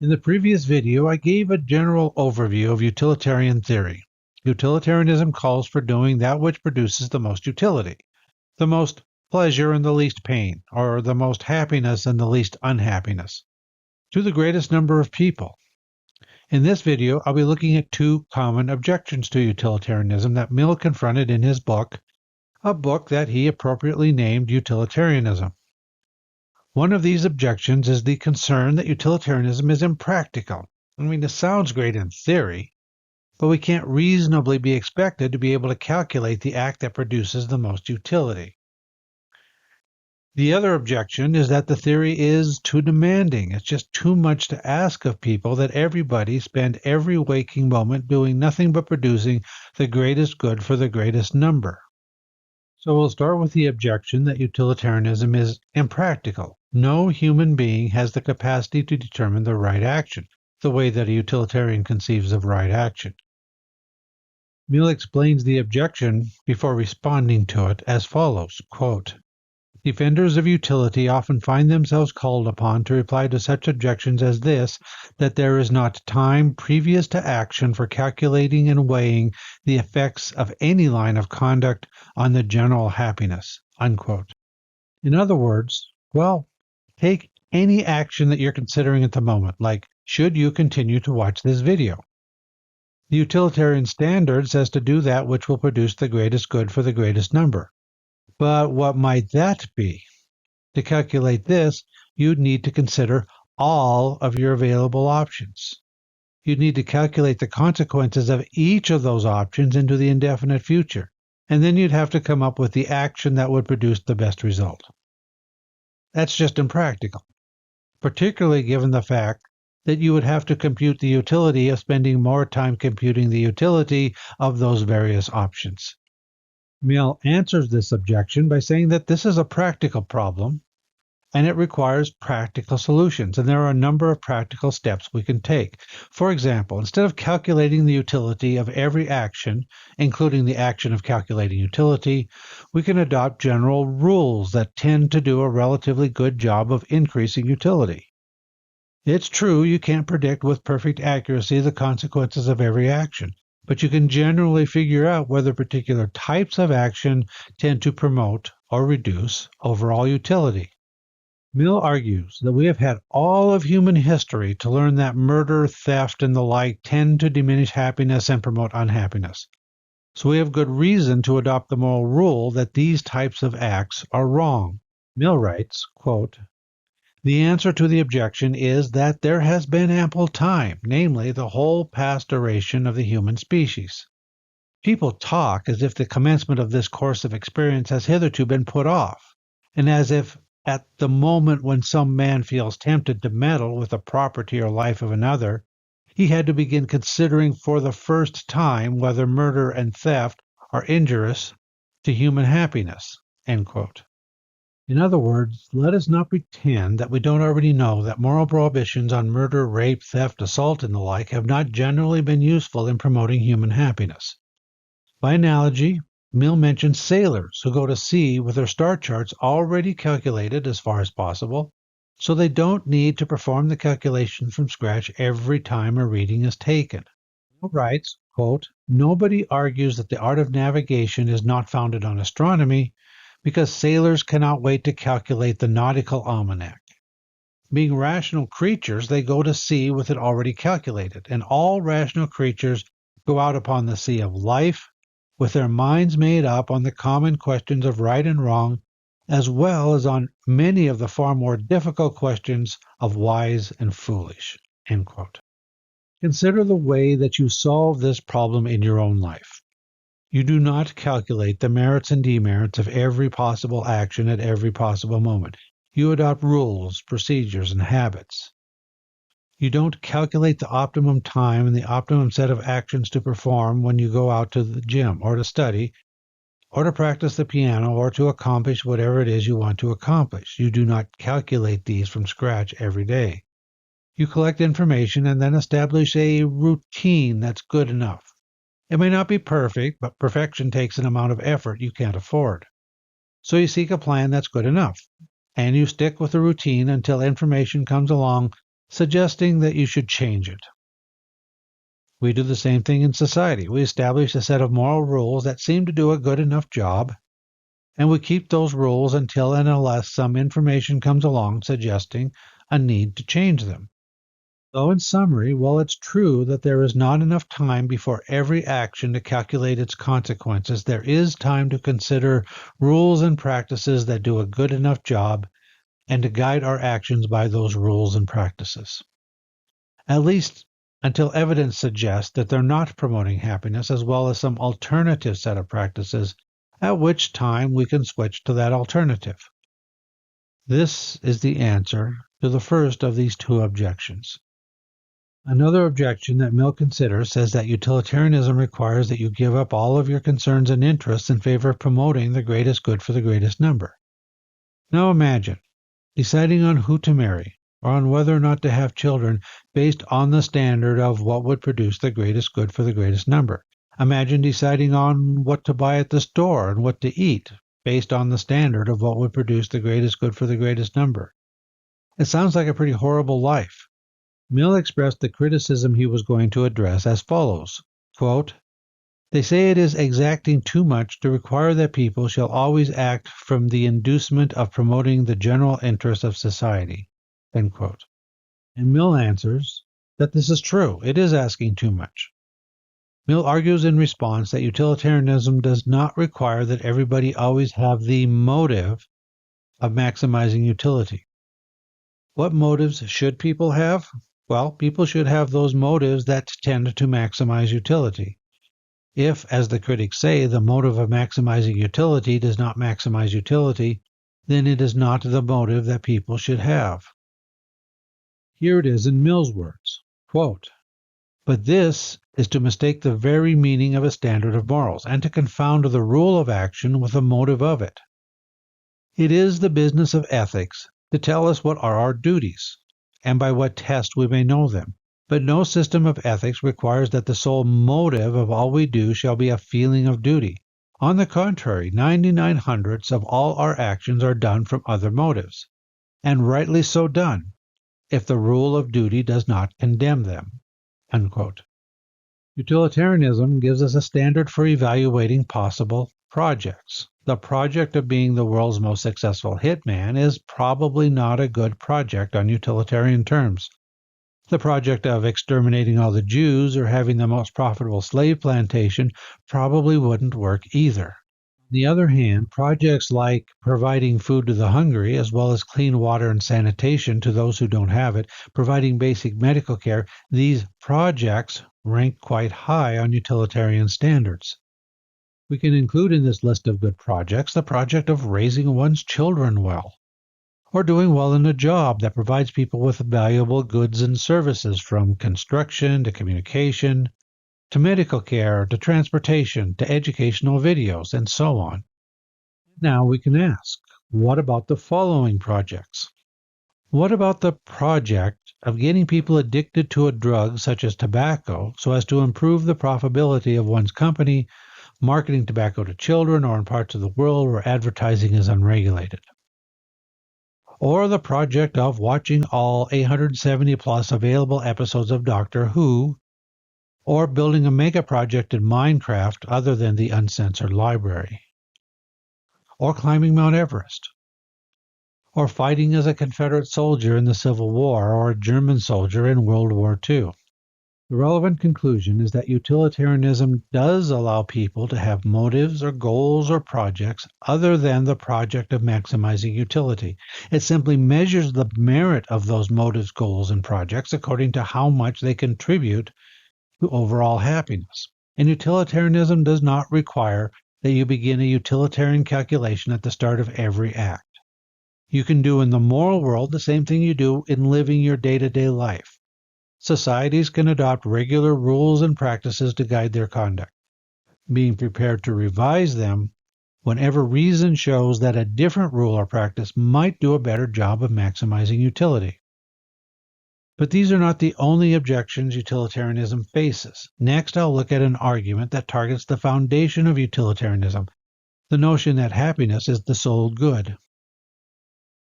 In the previous video, I gave a general overview of utilitarian theory. Utilitarianism calls for doing that which produces the most utility, the most pleasure and the least pain, or the most happiness and the least unhappiness, to the greatest number of people. In this video, I'll be looking at two common objections to utilitarianism that Mill confronted in his book, a book that he appropriately named Utilitarianism. One of these objections is the concern that utilitarianism is impractical. I mean, this sounds great in theory, but we can't reasonably be expected to be able to calculate the act that produces the most utility. The other objection is that the theory is too demanding. It's just too much to ask of people that everybody spend every waking moment doing nothing but producing the greatest good for the greatest number. So we'll start with the objection that utilitarianism is impractical. No human being has the capacity to determine the right action, the way that a utilitarian conceives of right action. Mill explains the objection before responding to it as follows, quote, "Defenders of utility often find themselves called upon to reply to such objections as this, that there is not time previous to action for calculating and weighing the effects of any line of conduct on the general happiness." Unquote. In other words, well, take any action that you're considering at the moment, like should you continue to watch this video? The utilitarian standard says to do that which will produce the greatest good for the greatest number. But what might that be? To calculate this, you'd need to consider all of your available options. You'd need to calculate the consequences of each of those options into the indefinite future, and then you'd have to come up with the action that would produce the best result. That's just impractical, particularly given the fact that you would have to compute the utility of spending more time computing the utility of those various options. Mill answers this objection by saying that this is a practical problem and it requires practical solutions, and there are a number of practical steps we can take. For example, instead of calculating the utility of every action, including the action of calculating utility, we can adopt general rules that tend to do a relatively good job of increasing utility. It's true you can't predict with perfect accuracy the consequences of every action, but you can generally figure out whether particular types of action tend to promote or reduce overall utility. Mill argues that we have had all of human history to learn that murder, theft, and the like tend to diminish happiness and promote unhappiness. So we have good reason to adopt the moral rule that these types of acts are wrong. Mill writes, quote, "The answer to the objection is that there has been ample time, namely the whole past duration of the human species. People talk as if the commencement of this course of experience has hitherto been put off, and as if at the moment when some man feels tempted to meddle with the property or life of another, he had to begin considering for the first time whether murder and theft are injurious to human happiness." End quote. In other words, let us not pretend that we don't already know that moral prohibitions on murder, rape, theft, assault, and the like have not generally been useful in promoting human happiness. By analogy, Mill mentions sailors who go to sea with their star charts already calculated as far as possible, so they don't need to perform the calculation from scratch every time a reading is taken. Mill writes, quote, "Nobody argues that the art of navigation is not founded on astronomy, because sailors cannot wait to calculate the nautical almanac. Being rational creatures, they go to sea with it already calculated, and all rational creatures go out upon the sea of life with their minds made up on the common questions of right and wrong, as well as on many of the far more difficult questions of wise and foolish." End quote. Consider the way that you solve this problem in your own life. You do not calculate the merits and demerits of every possible action at every possible moment. You adopt rules, procedures, and habits. You don't calculate the optimum time and the optimum set of actions to perform when you go out to the gym or to study or to practice the piano or to accomplish whatever it is you want to accomplish. You do not calculate these from scratch every day. You collect information and then establish a routine that's good enough. It may not be perfect, but perfection takes an amount of effort you can't afford. So you seek a plan that's good enough, and you stick with the routine until information comes along suggesting that you should change it. We do the same thing in society. We establish a set of moral rules that seem to do a good enough job, and we keep those rules until and unless some information comes along suggesting a need to change them. So in summary, while it's true that there is not enough time before every action to calculate its consequences, there is time to consider rules and practices that do a good enough job and to guide our actions by those rules and practices. At least until evidence suggests that they're not promoting happiness, as well as some alternative set of practices, at which time we can switch to that alternative. This is the answer to the first of these two objections. Another objection that Mill considers says that utilitarianism requires that you give up all of your concerns and interests in favor of promoting the greatest good for the greatest number. Now imagine deciding on who to marry or on whether or not to have children based on the standard of what would produce the greatest good for the greatest number. Imagine deciding on what to buy at the store and what to eat based on the standard of what would produce the greatest good for the greatest number. It sounds like a pretty horrible life. Mill expressed the criticism he was going to address as follows, quote, "They say it is exacting too much to require that people shall always act from the inducement of promoting the general interests of society." End quote. And Mill answers that this is true. It is asking too much. Mill argues in response that utilitarianism does not require that everybody always have the motive of maximizing utility. What motives should people have? Well, people should have those motives that tend to maximize utility. If, as the critics say, the motive of maximizing utility does not maximize utility, then it is not the motive that people should have. Here it is in Mill's words, quote, "But this is to mistake the very meaning of a standard of morals, and to confound the rule of action with the motive of it. It is the business of ethics to tell us what are our duties, and by what test we may know them. But no system of ethics requires that the sole motive of all we do shall be a feeling of duty. On the contrary, 99 hundredths of all our actions are done from other motives, and rightly so done, if the rule of duty does not condemn them." Unquote. Utilitarianism gives us a standard for evaluating possible projects. The project of being the world's most successful hitman is probably not a good project on utilitarian terms. The project of exterminating all the Jews or having the most profitable slave plantation probably wouldn't work either. On the other hand, projects like providing food to the hungry, as well as clean water and sanitation to those who don't have it, providing basic medical care, these projects rank quite high on utilitarian standards. We can include in this list of good projects the project of raising one's children well, or doing well in a job that provides people with valuable goods and services, from construction to communication, to medical care, to transportation, to educational videos, and so on. Now we can ask, what about the following projects? What about the project of getting people addicted to a drug such as tobacco so as to improve the profitability of one's company, marketing tobacco to children or in parts of the world where advertising is unregulated? Or the project of watching all 870 plus available episodes of Doctor Who, or building a mega project in Minecraft other than the uncensored library, or climbing Mount Everest, or fighting as a Confederate soldier in the Civil War or a German soldier in World War II. The relevant conclusion is that utilitarianism does allow people to have motives or goals or projects other than the project of maximizing utility. It simply measures the merit of those motives, goals, and projects according to how much they contribute to overall happiness. And utilitarianism does not require that you begin a utilitarian calculation at the start of every act. You can do in the moral world the same thing you do in living your day-to-day life. Societies can adopt regular rules and practices to guide their conduct, being prepared to revise them whenever reason shows that a different rule or practice might do a better job of maximizing utility. But these are not the only objections utilitarianism faces. Next, I'll look at an argument that targets the foundation of utilitarianism, the notion that happiness is the sole good.